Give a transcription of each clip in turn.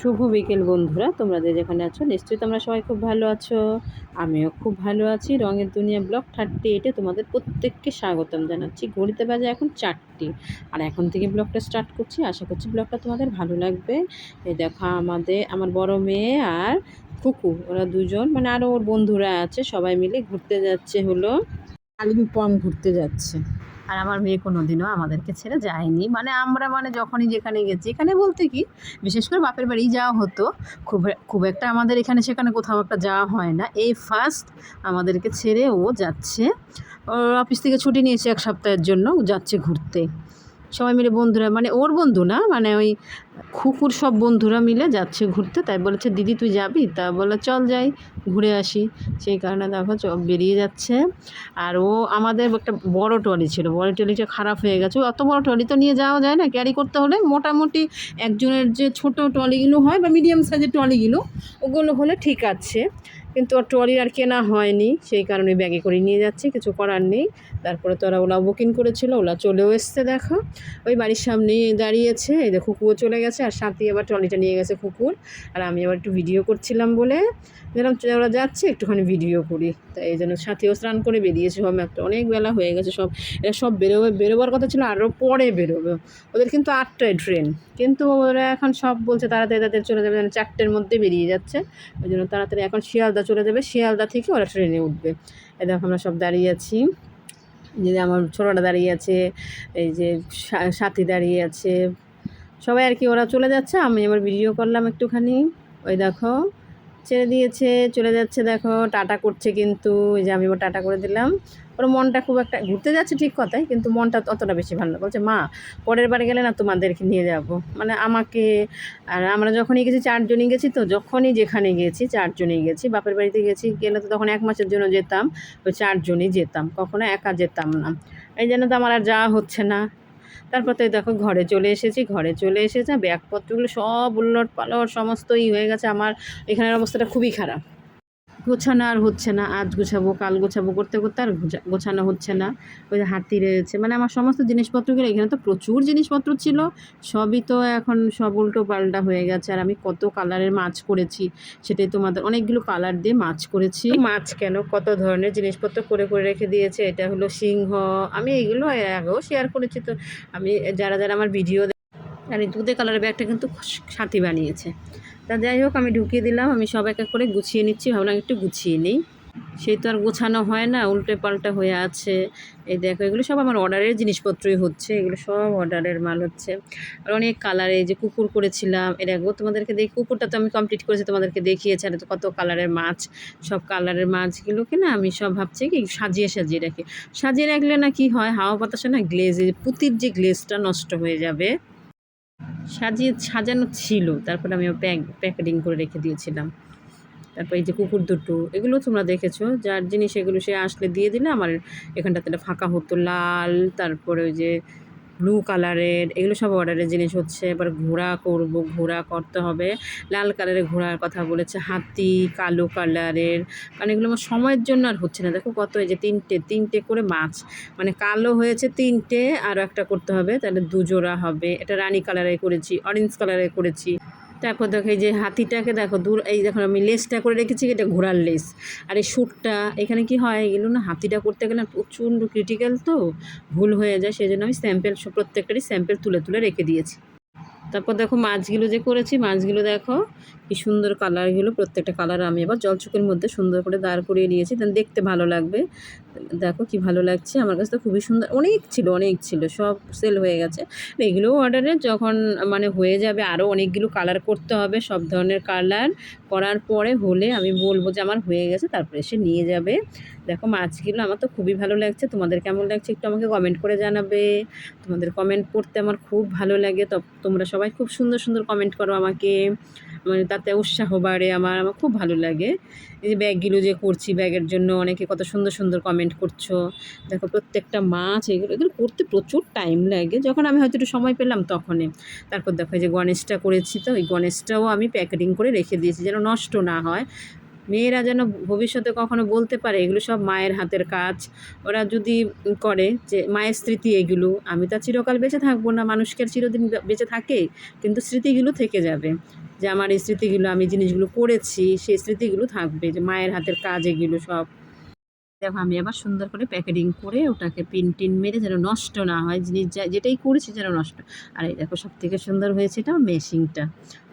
শুভ বিকেল বন্ধুরা, তোমরা যে যেখানে আছো নিশ্চয়ই তোমরা সবাই খুব ভালো আছো। আমিও খুব ভালো আছি। রঙের দুনিয়া ব্লগ 38-এ তোমাদের প্রত্যেককে স্বাগতম জানাচ্ছি। ঘড়িতে বাজে এখন 4টে, আর এখন থেকে ব্লগটা স্টার্ট করছি। আশা করছি ব্লগটা তোমাদের ভালো লাগবে। এই দেখো আমার বড় মেয়ে আর কুকু, ওরা দুজন মানে আরও ওর বন্ধুরা আছে, সবাই মিলে ঘুরতে যাচ্ছে, হলো কালিম্পং ঘুরতে যাচ্ছে। আর আমার মেয়ে কোনোদিনও আমাদেরকে ছেড়ে যায়নি, মানে আমরা যখনই যেখানে গেছি, এখানে বলতে কি বিশেষ করে বাপের বাড়ি যাওয়া হতো, খুব খুব একটা আমাদের এখানে সেখানে কোথাও একটা যাওয়া হয় না। এই ফার্স্ট আমাদেরকে ছেড়ে ও যাচ্ছে। ওর অফিস থেকে ছুটি নিয়েছে 1 সপ্তাহের জন্য, যাচ্ছে ঘুরতে। সবাই মিলে বন্ধুরা, মানে ওর বন্ধু না, মানে ওই খুকুর সব বন্ধুরা মিলে যাচ্ছে ঘুরতে। তাই বলেছে, দিদি তুই যাবি? তা বলে চল যাই, ঘুরে আসি। সেই কারণে দেখো বেরিয়ে যাচ্ছে। আর ও আমাদের একটা বড় ট্রলি ছিল, বড় ট্রলিটা খারাপ হয়ে গেছে। অত বড় ট্রলি তো নিয়ে যাওয়া যায় না ক্যারি করতে হলে। মোটামুটি একজনের যে ছোট ট্রলিগুলো হয় বা মিডিয়াম সাইজের ট্রলিগুলো, ওগুলো হলে ঠিক আছে, কিন্তু ওর ট্রলি আর কেনা হয়নি। সেই কারণে ব্যাগে করে নিয়ে যাচ্ছি, কিছু করার নেই। তারপরে তো ওলা বুকিং করেছিল, ওলা চলেও এসছে। দেখো ওই বাড়ির সামনেই দাঁড়িয়েছে। এই দেখো কুকুও চলে গেছে, আর সাথে আবার ট্রলিটা নিয়ে গেছে কুকুর। আর আমি আবার একটু ভিডিও করছিলাম বলে যেরকম ওরা যাচ্ছে একটুখানি ভিডিও করি, তাই এই জন্য সাথেও স্নান করে বেরিয়েছে। সব একটা অনেক বেলা হয়ে গেছে, এরা সব বেরোবার কথা ছিল, আরও পরে বেরোবে। ওদের কিন্তু 8টায় ট্রেন, কিন্তু ওরা এখন সব বলছে তাড়াতাড়ি তাড়াতাড়ি চলে যাবে, 4টের মধ্যে বেরিয়ে যাচ্ছে। ওই জন্য তাড়াতাড়ি এখন শিয়ালদা চলে যাবে, শিয়ালদা থেকে ওরা ট্রেনে উঠবে। এই দেখো আমরা সব দাঁড়িয়ে আছি, যে আমার ছোটোটা দাঁড়িয়ে আছে, এই যে সাথী দাঁড়িয়ে আছে, সবাই আর কি। ওরা চলে যাচ্ছে, আমি আবার ভিডিও করলাম একটুখানি। ওই দেখো ছেড়ে দিয়েছে, চলে যাচ্ছে। দেখো টাটা করছে, কিন্তু ওই যে আমি এবার টাটা করে দিলাম। ওর মনটা খুব একটা, ঘুরতে যাচ্ছে ঠিক কথাই, কিন্তু মনটা অতটা বেশি ভালো না। বলছে মা পরের বারে গেলে না তোমাদেরকে নিয়ে যাব, মানে আমাকে। আর আমরা যখনই গেছি 4জনই গেছি, তো যখনই যেখানে গেছি 4জনই গেছি। বাপের বাড়িতে গেছি গেলে তো তখন 1 মাসের জন্য যেতাম, ওই 4জনই যেতাম, কখনো একা যেতাম না। এই জন্য তো আমার আর যাওয়া হচ্ছে না। তারপর তো দেখো ঘরে চলে এসেছি। ঘরে চলে এসেছে, ব্যাগপত্রগুলো সব উলট পালট সমস্তই হয়ে গেছে। আমার এখানের অবস্থাটা খুবই খারাপ, গোছানো আর হচ্ছে না। আজ গোছাবো কাল গোছাবো করতে করতে আর গোছানো হচ্ছে না। ওই যে হাতি রয়েছে, মানে আমার সমস্ত জিনিসপত্রগুলো, এখানে তো প্রচুর জিনিসপত্র ছিল, সবই তো এখন সব উল্টো পাল্টা হয়ে গেছে। আর আমি কত কালারের মাছ করেছি, সেটাই তোমাদের, অনেকগুলো কালার দিয়ে মাছ করেছি। মাছ কেন, কত ধরনের জিনিসপত্র করে করে রেখে দিয়েছে। এটা হলো সিংহ, আমি এগুলো আগেও শেয়ার করেছি। তো আমি যারা যারা আমার ভিডিও, আর এই দুধে কালারের ব্যাগটা কিন্তু সাথী বানিয়েছে। তা যাই হোক, আমি ঢুকিয়ে দিলাম। আমি সব এক এক করে গুছিয়ে নিচ্ছি, ভাবলাম একটু গুছিয়ে নিই। সেই তো আর গোছানো হয় না, উল্টে পাল্টা হয়ে আছে। এই দেখো এগুলো সব আমার অর্ডারের জিনিসপত্রই হচ্ছে, এগুলো সব অর্ডারের মাল হচ্ছে। আর অনেক কালারে, যে কুকুর করেছিলাম, এর আগেও তোমাদেরকে কুকুরটা তো আমি কমপ্লিট করেছি, তোমাদেরকে দেখিয়েছি। আর তো কত কালারের মাছ, সব কালারের মাছগুলোকে না আমি সব ভাবছি কি সাজিয়ে সাজিয়ে রাখি। সাজিয়ে রাখলে না কি হয়, হাওয়া বাতাসে না গ্লেজে, পুঁতির যে গ্লেজটা নষ্ট হয়ে যাবে। সাজানো ছিল, তারপরে আমি প্যাকেটিং করে রেখে দিয়েছিলাম। তারপর এই যে কুকুর দুটো, এগুলো তোমরা দেখেছো, যার জিনিস এগুলো সে আসলে দিয়ে দিলে আমার এখানটাতে ফাঁকা হতো। লাল, তারপরে ওই যে ব্লু কালারের, এগুলো সব অর্ডারের জিনিস হচ্ছে। এবার ঘোড়া করব, ঘোড়া করতে হবে। লাল কালারের ঘোড়ার কথা বলেছে, হাতি কালো কালারের, কারণ এগুলো আমার সময়ের জন্য আর হচ্ছে না। দেখো কত, এই যে তিনটে করে মাছ, মানে কালো হয়েছে 3টে, আরও একটা করতে হবে, তাহলে 2 জোড়া হবে। এটা রানী কালারে করেছি, অরেঞ্জ কালারে করেছি। তারপর দেখো এই যে হাতিটাকে দেখো দূর, এই দেখো আমি লেসটা করে রেখেছি, এটা ঘোড়ার লেস। আর এই শ্যুটটা এখানে কি হয়, এগুলো না হাতিটা করতে গেলে প্রচণ্ড ক্রিটিক্যাল, তো ভুল হয়ে যায়। সেই জন্য আমি স্যাম্পেল প্রত্যেকটারই স্যাম্পেল তুলে তুলে রেখে দিয়েছি। তারপর দেখো মাছগুলো যে করেছি, মাছগুলো দেখো কি সুন্দর কালারগুলো, প্রত্যেকটা কালার আমি এবার জলচোখের মধ্যে সুন্দর করে দাঁড় করিয়ে নিয়েছি, দেখতে ভালো লাগবে। দেখো কি ভালো লাগছে, আমার কাছে তো খুবই সুন্দর। অনেক ছিল, সব সেল হয়ে গেছে। এগুলোও অর্ডারে যখন মানে হয়ে যাবে, আরও অনেকগুলো কালার করতে হবে, সব ধরনের কালার করার পরে হলে আমি বলবো যে আমার হয়ে গেছে, তারপরে এসে নিয়ে যাবে। দেখো মাছগুলো আমার তো খুবই ভালো লাগছে। তোমাদের কেমন লাগছে একটু আমাকে কমেন্ট করে জানাবে। তোমাদের কমেন্ট পড়তে আমার খুব ভালো লাগে। তোমরা সবাই খুব সুন্দর সুন্দর কমেন্ট করো আমাকে, মানে তাতে উৎসাহ বাড়ে আমার খুব ভালো লাগে। এই যে ব্যাগগুলো যে করছি, ব্যাগের জন্য অনেকে কত সুন্দর সুন্দর কমেন্ট করছো। দেখো প্রত্যেকটা মাছ, এগুলো করতে প্রচুর টাইম লাগে, যখন আমি হয়তো একটু সময় পেলাম তখনই। তারপর দেখো এই যে গণেশটা করেছি, তো ওই গণেশটাও আমি প্যাকেটিং করে রেখে দিয়েছি যেন নষ্ট না হয়। মেয়েরা যেন ভবিষ্যতে কখনো বলতে পারে এগুলো সব মায়ের হাতের কাজ। ওরা যদি করে যে মায়ের স্মৃতি এগুলো, আমি তো আর চিরকাল বেঁচে থাকবো না, মানুষকে আর চিরদিন বেঁচে থাকে, কিন্তু স্মৃতিগুলো থেকে যাবে যে আমার এই স্মৃতিগুলো, আমি জিনিসগুলো করেছি, সেই স্মৃতিগুলো থাকবে যে মায়ের হাতের কাজ এগুলো সব। দেখো আমি আবার সুন্দর করে প্যাকেটিং করে ওটাকে পিন টিন মেরে যেন নষ্ট না হয়, জিনিস যেটাই করেছি যেন নষ্ট। আর এই দেখো সবথেকে সুন্দর হয়েছে এটা মেশিনটা,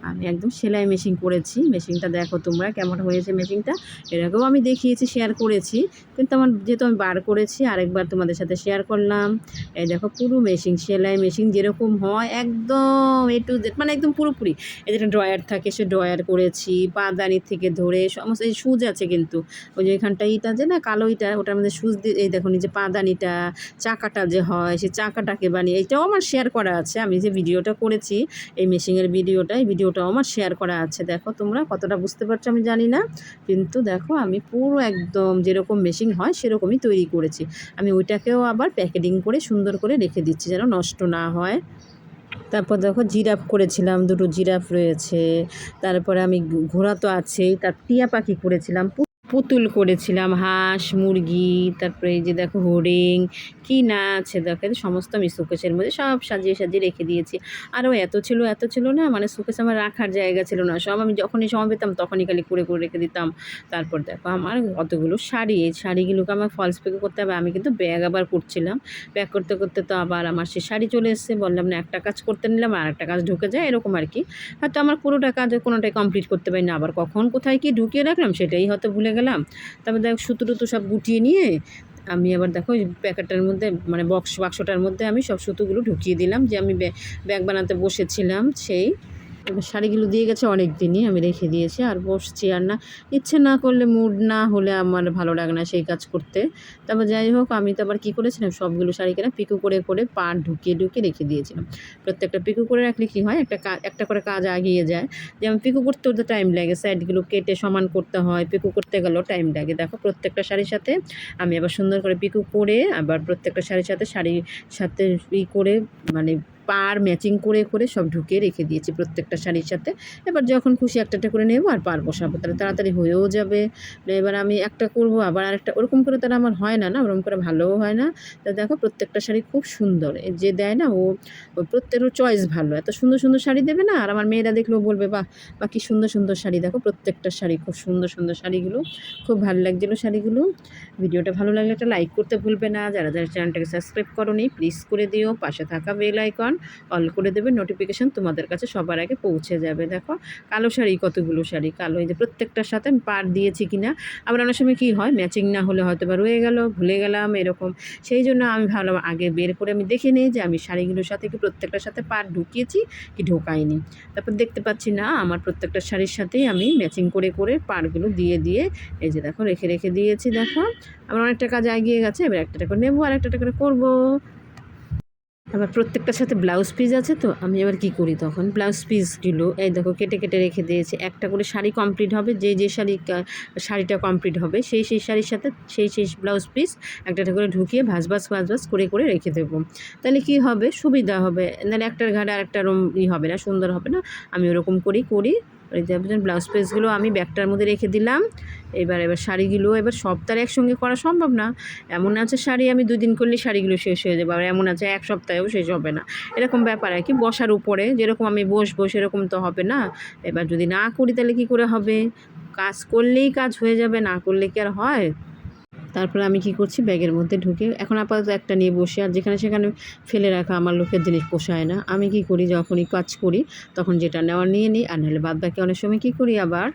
আমি একদম সেলাই মেশিন করেছি। মেশিনটা দেখো তোমরা কেমন হয়েছে মেশিনটা, এরকম আমি দেখিয়েছি, শেয়ার করেছি, কিন্তু আমার যেহেতু আমি বার করেছি আরেকবার তোমাদের সাথে শেয়ার করলাম। এই দেখো পুরো মেশিন, সেলাই মেশিন যেরকম হয় একদম A to Z, মানে একদম পুরোপুরি। এই যেটা ড্রয়ার থাকে সে ড্রয়ার করেছি, পাদানি থেকে ধরে সমস্ত, এই সুচ আছে কিন্তু ওই যে এখানটা ইটা যে না কালো ইটা, ওটার মধ্যে সুচ দিয়ে, এই দেখো নিজে পাদানিটা, চাকাটা যে হয় সেই চাকাটাকে বানিয়ে, এইটাও আমার শেয়ার করা আছে। আমি যে ভিডিওটা করেছি এই মেশিনের ভিডিওটা, এই ভিডিওটাও আমার শেয়ার করা আছে। দেখো তোমরা কতটা বুঝতে পারছো আমি জানি না, কিন্তু দেখো আমি পুরো একদম যেরকম মেশিন হয় সেরকমই তৈরি করেছি। আমি ওইটাকেও আবার প্যাকেটিং করে সুন্দর করে রেখে দিচ্ছি যেন নষ্ট না হয়। তারপর দেখো জিরাফ করেছিলাম, দুটো জিরাফ রয়েছে। তারপরে আমি ঘোড়া তো আছেই, তার টিয়া পাখি করেছিলাম, পুতুল করেছিলাম, হাঁস মুরগি, তারপরে এই যে দেখো হরিণ, কি না আছে দেখো, এই সমস্ত আমি শোকেসের মধ্যে সব সাজিয়ে সাজিয়ে রেখে দিয়েছি। আরও এত ছিল না, মানে শোকেস আমার রাখার জায়গা ছিল না, সব আমি যখনই সময় পেতাম তখনই খালি করে করে রেখে দিতাম। তারপর দেখো আমার কতগুলো শাড়ি, এই শাড়িগুলোকে আমার ফলস পিকো করতে হবে। আমি কিন্তু ব্যাগ আবার করছিলাম, ব্যাগ করতে করতে তো আবার আমার সে শাড়ি চলে এসেছে, বললাম না একটা কাজ করতে নিলাম আর একটা কাজ ঢুকে যায়, এরকম আর কি। হয়তো আমার পুরোটা কাজ কোনোটাই কমপ্লিট করতে পারি না, আবার কখন কোথায় কি ঢুকিয়ে রাখলাম সেটাই হয়তো ভুলে গেলাম। তারপর দেখো সুতো টুতো সব গুটিয়ে নিয়ে আমি আবার দেখো ওই প্যাকেটটার মধ্যে, মানে বাক্সটার মধ্যে আমি সব সুতোগুলো ঢুকিয়ে দিলাম, যে আমি ব্যাগ বানাতে বসেছিলাম সেই। এবার শাড়িগুলো দিয়ে গেছে অনেক দিনই, আমি রেখে দিয়েছি আর বসছি। আর না, ইচ্ছে না করলে, মুড না হলে আমার ভালো লাগে না সেই কাজ করতে। তারপর যাই হোক আমি তো আবার কী করেছিলাম, সবগুলো শাড়িকে না পিকো করে করে পাড় ঢুকিয়ে ঢুকিয়ে রেখে দিয়েছিলাম। প্রত্যেকটা পিকো করে রাখলে কী হয়, একটা করে কাজ এগিয়ে যায়। যেমন পিকো করতে তো টাইম লাগে, সাইডগুলো কেটে সমান করতে হয়, পিকো করতে গেলেও টাইম লাগে। দেখো প্রত্যেকটা শাড়ির সাথে আমি আবার সুন্দর করে পিকো করে, আবার প্রত্যেকটা শাড়ির সাথে করে, মানে পাড় ম্যাচিং করে করে সব ঢুকিয়ে রেখে দিয়েছি প্রত্যেকটা শাড়ির সাথে। এবার যখন খুশি একটা একটা করে নেবো আর পাড় বসাবো, তাহলে তাড়াতাড়ি হয়েও যাবে। এবার আমি একটা করবো আবার আরেকটা, ওরকম করে তারা আমার হয় না, ওরকম করে ভালোও হয় না। তা দেখো প্রত্যেকটা শাড়ি খুব সুন্দর, যে দেয় না ও প্রত্যেকের চয়েস ভালো, এত সুন্দর সুন্দর শাড়ি দেবে না, আর আমার মেয়েরা দেখলেও বলবে বাহ বা কী সুন্দর সুন্দর শাড়ি। দেখো প্রত্যেকটা শাড়ি খুব সুন্দর সুন্দর, শাড়িগুলো খুব ভালো লাগছিলো শাড়িগুলো। ভিডিওটা ভালো লাগলে একটা লাইক করতে ভুলবে না, যারা যারা চ্যানেলটাকে সাবস্ক্রাইব করোনি প্লিজ করে দিও, পাশে থাকা বেল আইকন অল করে দেবে, নোটিফিকেশান তোমাদের কাছে সবার আগে পৌঁছে যাবে। দেখো কালো শাড়ি, কতগুলো শাড়ি কালো, এই যে প্রত্যেকটার সাথে আমি পাড় দিয়েছি কিনা। আবার অনেক সময় কী হয় ম্যাচিং না হলে হয়তো বা রয়ে গেল, ভুলে গেলাম এরকম, সেই জন্য আমি ভাবলাম আগে বের করে আমি দেখে নিই যে আমি শাড়িগুলোর সাথে কি প্রত্যেকটার সাথে পাড় ঢুকিয়েছি কি ঢোকাইনি। তারপর দেখতে পাচ্ছি না আমার প্রত্যেকটা শাড়ির সাথেই আমি ম্যাচিং করে করে পাড়গুলো দিয়ে দিয়ে এই যে দেখো রেখে রেখে দিয়েছি। দেখো আমার অনেকটা কাজ এগিয়ে গেছে, এবার একটা করে নেবো আর একটা করে করবো। আবার প্রত্যেকটার সাথে ব্লাউজ পিস আছে, তো আমি এবার কী করি তখন, ব্লাউজ পিসগুলো এই দেখো কেটে কেটে রেখে দিয়েছি। একটা করে শাড়ি কমপ্লিট হবে, যে শাড়িটা কমপ্লিট হবে সেই শাড়ির সাথে সেই ব্লাউজ পিস একটা করে ঢুকিয়ে ভাঁজ করে করে রেখে দেবো। তাহলে কি হবে, সুবিধা হবে, নাহলে একটার ঘাড়ে আর একটা হবে না, সুন্দর হবে না। আমি ওরকম করি। এই যে ব্লাউজ পিসগুলো আমি ব্যাগটার মধ্যে রেখে দিলাম। এবার শাড়িগুলো এবার সব তার একসঙ্গে করা সম্ভব না। এমন আছে শাড়ি আমি 2 দিন করলেই শাড়িগুলো শেষ হয়ে যাবে, আর এমন আছে 1 সপ্তাহেও শেষ হবে না, এরকম ব্যাপার আর কি। বসার উপরে যেরকম আমি বসবো সেরকম তো হবে না। এবার যদি না করি তাহলে কী করে হবে, কাজ করলেই কাজ হয়ে যাবে, না করলে কি আর হয়। তারপরে আমি কি করছি, ব্যাগের মধ্যে ঢুকে এখন আপাতত একটা নিয়ে বসে, আর যেখানে সেখানে ফেলে রাখা আমার লোকের জিনিস পোষায় না। আমি কি করি, যখনই কাজ করি তখন যেটা নেওয়ার নিয়ে নিই, আর নাহলে বাদ বাকি অনেক সময় কী করি আবার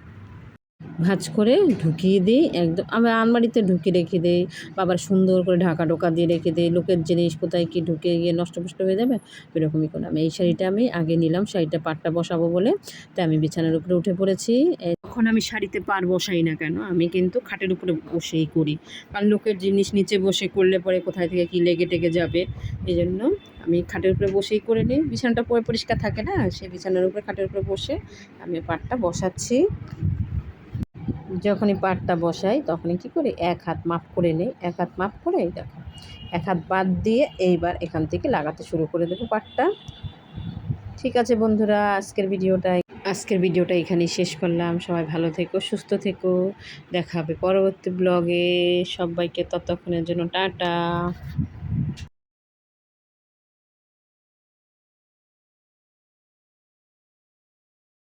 ভাঁজ করে ঢুকিয়ে দিই, একদম আমি আলমারিতে ঢুকিয়ে রেখে দিই, আবার সুন্দর করে ঢাকা ঢোকা দিয়ে রেখে দিই। লোকের জিনিস কোথায় কি ঢুকে গিয়ে নষ্ট হয়ে যাবে, এরকমই করে। আমি এই শাড়িটা আমি আগে নিলাম, শাড়িটা পাড়টা বসাবো বলে, তাই আমি বিছানার উপরে উঠে পড়েছি। এখন আমি শাড়িতে পাড় বসাই না কেন, আমি কিন্তু খাটের উপরে বসেই করি, কারণ লোকের জিনিস নিচে বসে করলে পরে কোথায় থেকে কী লেগে টেগে যাবে, এই জন্য আমি খাটের উপরে বসেই করে নিই। বিছানাটা পরিষ্কার থাকে না, সেই বিছানার উপরে খাটের উপরে বসে আমি পাড়টা বসাচ্ছি। যখনই পাড়টা বসাই তখনই কী করি, 1 হাত মাপ করে নিই, 1 হাত মাপ করে এই দেখো 1 হাত বাদ দিয়ে এইবার এখান থেকে লাগাতে শুরু করে দেবো পাড়টা। ঠিক আছে বন্ধুরা, আজকের ভিডিওটা আজকের ভিডিওটা এখানেই শেষ করলাম। সবাই ভালো থেকো, সুস্থ থেকো। দেখা হবে পরবর্তী ব্লগে। সবাইকে ততক্ষণের জন্য টাটা।